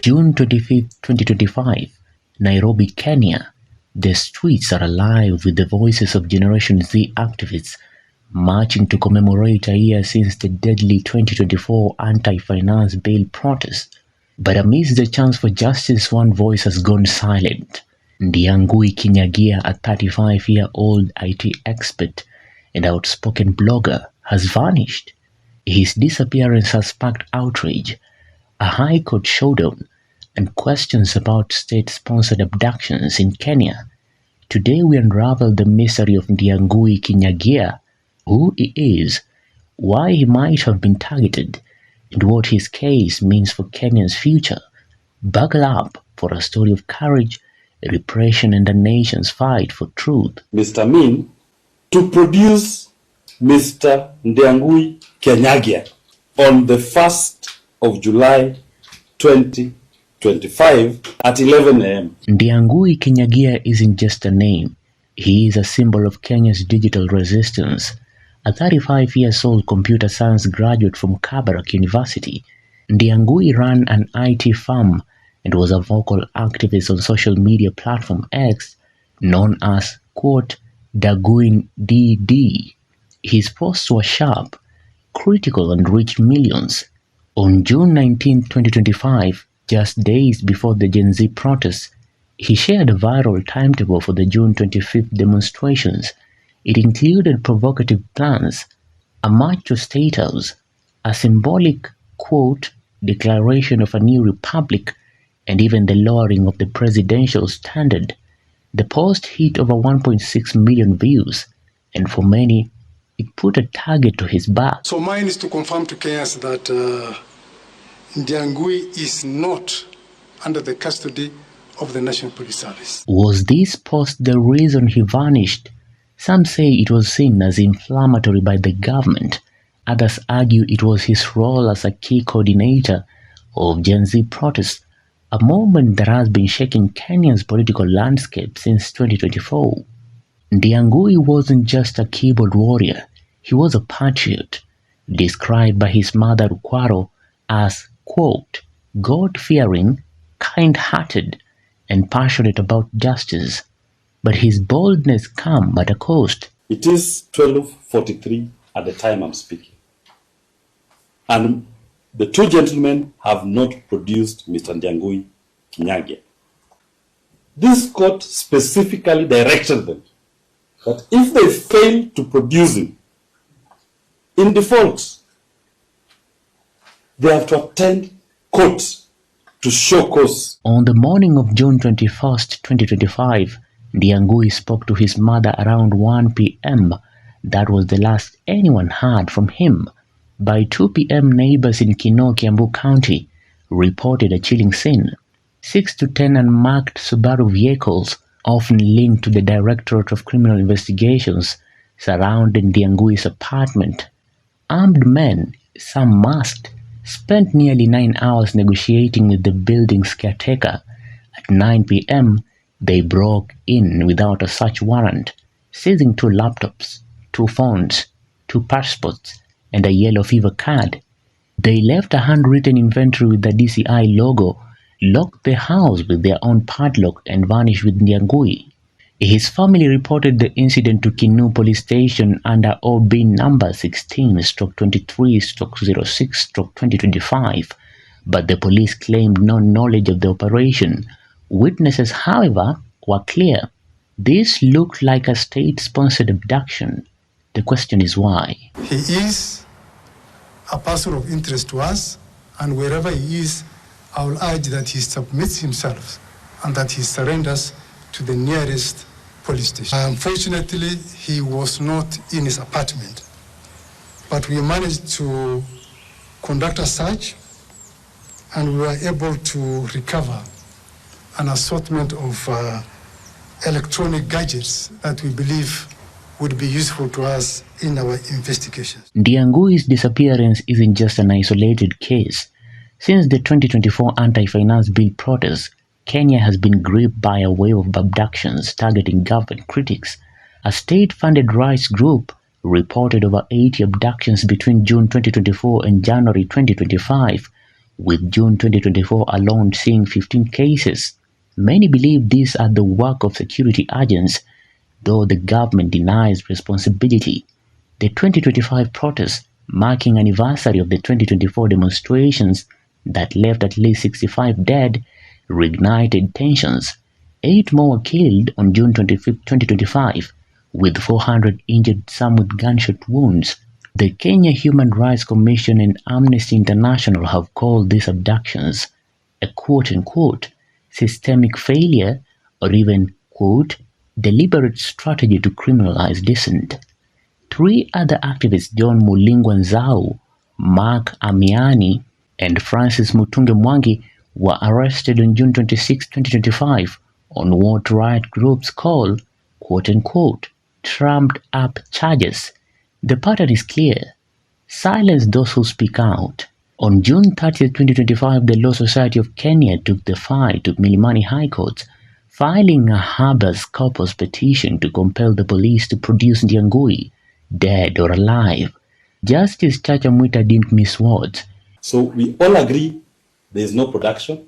June 25, 2025, Nairobi, Kenya. The streets are alive with the voices of Generation Z activists marching to commemorate a year since the deadly 2024 anti-finance bill protest. But amidst the chance for justice, one voice has gone silent. Ndiang'ui Kinyagia, a 35-year-old IT expert and outspoken blogger, has vanished. His disappearance has sparked outrage, a high court showdown, and questions about state-sponsored abductions in Kenya. Today we unravel the mystery of Ndiang'ui Kinyagia, who he is, why he might have been targeted, and what his case means for Kenya's future. Buckle up for a story of courage, repression, and the nation's fight for truth. Mr. Amin to produce Mr. Ndiang'ui Kinyagia on the 1st of July 2025 at 11 a.m. Ndiang'ui Kinyagia isn't just a name. He is a symbol of Kenya's digital resistance. A 35-year-old computer science graduate from Kabarak University, Ndiang'ui ran an IT firm and was a vocal activist on social media platform X, known as, quote, Daguin DD. His posts were sharp, critical, and reached millions. On June 19, 2025, just days before the Gen Z protests, he shared a viral timetable for the June 25th demonstrations. It included provocative plans, a march to State House, a symbolic, quote, declaration of a new republic, and even the lowering of the presidential standard. The post hit over 1.6 million views, and for many, it put a target to his back. So mine is to confirm to Kenyans that Ndiang'ui is not under the custody of the National Police Service. Was this post the reason he vanished? Some say it was seen as inflammatory by the government. Others argue it was his role as a key coordinator of Gen Z protests, a movement that has been shaking Kenya's political landscape since 2024. Ndiang'ui wasn't just a keyboard warrior, he was a patriot, described by his mother Rukwaro as, quote, God-fearing, kind-hearted, and passionate about justice. But his boldness came at a cost. It is 12:43 at the time I'm speaking. And the two gentlemen have not produced Mr. Ndiang'ui Kinyagia. This court specifically directed them that if they fail to produce him, in default, they have to attend court to show cause. On the morning of June 21st, 2025, Ndiang'ui spoke to his mother around 1 p.m. That was the last anyone heard from him. By 2 p.m., neighbors in Kinoo, Kiambu County reported a chilling scene. 6 to 10 unmarked Subaru vehicles, often linked to the Directorate of Criminal Investigations, surrounded Ndiang'ui's apartment. Armed men, some masked, spent nearly 9 hours negotiating with the building's caretaker. At 9 p.m., they broke in without a search warrant, seizing 2 laptops, 2 phones, 2 passports, and a yellow fever card. They left a handwritten inventory with the DCI logo, locked the house with their own padlock, and vanished with Ndiang'ui. His family reported the incident to Kinoo Police Station under OB number 16/23/06/2025, but the police claimed no knowledge of the operation. Witnesses, however, were clear. This looked like a state-sponsored abduction. The question is why. He is a person of interest to us, and wherever he is, I will urge that he submits himself and that he surrenders to the nearest police station. Unfortunately, he was not in his apartment, but we managed to conduct a search and we were able to recover an assortment of electronic gadgets that we believe would be useful to us in our investigations. Ndiang'ui's disappearance isn't just an isolated case. Since the 2024 anti-finance bill protests, Kenya has been gripped by a wave of abductions targeting government critics. A state-funded rights group reported over 80 abductions between June 2024 and January 2025, with June 2024 alone seeing 15 cases. Many believe these are the work of security agents, though the government denies responsibility. The 2025 protests, marking anniversary of the 2024 demonstrations that left at least 65 dead, reignited tensions. 8 more were killed on June 25, 2025, with 400 injured, some with gunshot wounds. The Kenya Human Rights Commission and Amnesty International have called these abductions a quote-unquote systemic failure or even quote deliberate strategy to criminalize dissent. 3 other activists, John Mulingwa Nzau, Mark Amiani, and Francis Mutunge Mwangi, were arrested on June 26, 2025 on what riot groups call quote-unquote trumped-up charges. The pattern is clear. Silence those who speak out. On June 30, 2025, the Law Society of Kenya took the fight to Milimani High Court, filing a habeas corpus petition to compel the police to produce Ndiang'ui, dead or alive. Justice Chacha Mwita didn't miss words. So we all agree there is no production,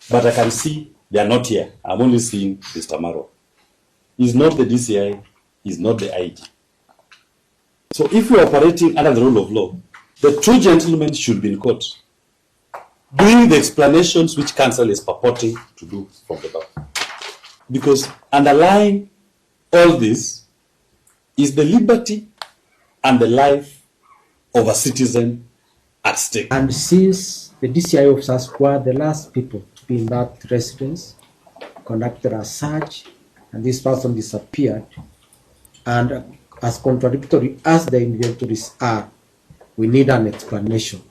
but I can see they are not here. I'm only seeing Mr. Maro. He's not the DCI, he's not the IG. So if we are operating under the rule of law, the 2 gentlemen should be in court, doing the explanations which counsel is purporting to do from the back. Because underlying all this is the liberty and the life of a citizen at stake. And since the DCI officers were the last people to be in that residence, conducted a search, and this person disappeared, and as contradictory as the inventories are, we need an explanation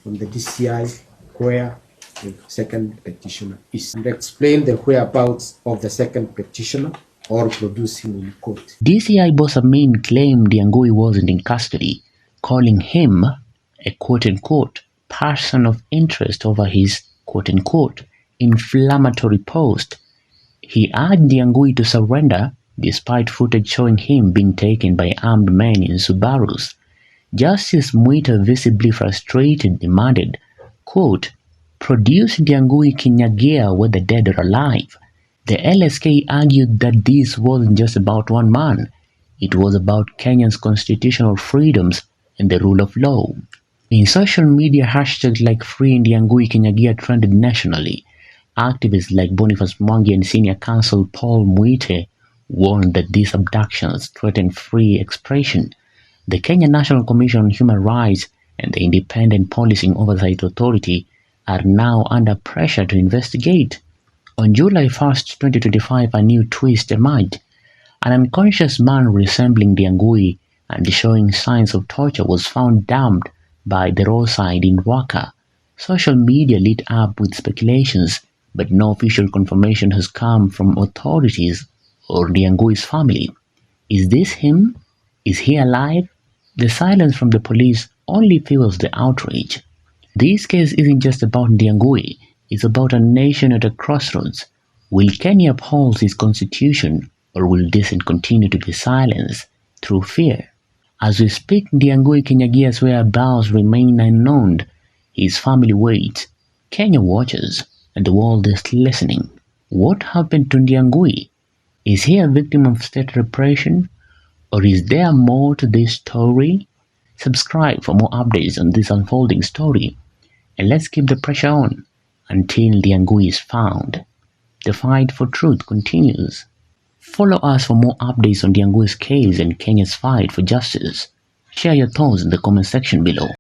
from the DCI where the second petitioner is, and explain the whereabouts of the second petitioner or produce him in court. DCI boss Amin claimed Ndiang'ui wasn't in custody, calling him a quote-unquote person of interest over his quote-unquote inflammatory post. He urged Ndiang'ui to surrender despite footage showing him being taken by armed men in Subarus. Justice Mwita, visibly frustrated, demanded, quote, produce Ndiang'ui Kinyagia whether dead or alive. The LSK argued that this wasn't just about one man, it was about Kenyan's constitutional freedoms and the rule of law. In social media, hashtags like Free Ndiang'ui Kinyagia trended nationally. Activists like Boniface Mwangi and senior counsel Paul Mwite warned that these abductions threaten free expression. The Kenya National Commission on Human Rights and the Independent Policing Oversight Authority are now under pressure to investigate. On July 1, 2025, a new twist emerged. An unconscious man resembling Ndiang'ui and showing signs of torture was found dumped by the roadside in Waka. Social media lit up with speculations, but no official confirmation has come from authorities or Ndiang'ui's family. Is this him? Is he alive? The silence from the police only fuels the outrage. This case isn't just about Ndiang'ui, it's about a nation at a crossroads. Will Kenya uphold its constitution, or will dissent continue to be silenced through fear? As we speak, Ndiang'ui Kinyagia's whereabouts remain unknown. His family waits, Kenya watches, and the world is listening. What happened to Ndiang'ui? Is he a victim of state repression? Or is there more to this story? Subscribe for more updates on this unfolding story. And let's keep the pressure on until Ndiang'ui is found. The fight for truth continues. Follow us for more updates on Ndiang'ui's case and Kenya's fight for justice. Share your thoughts in the comment section below.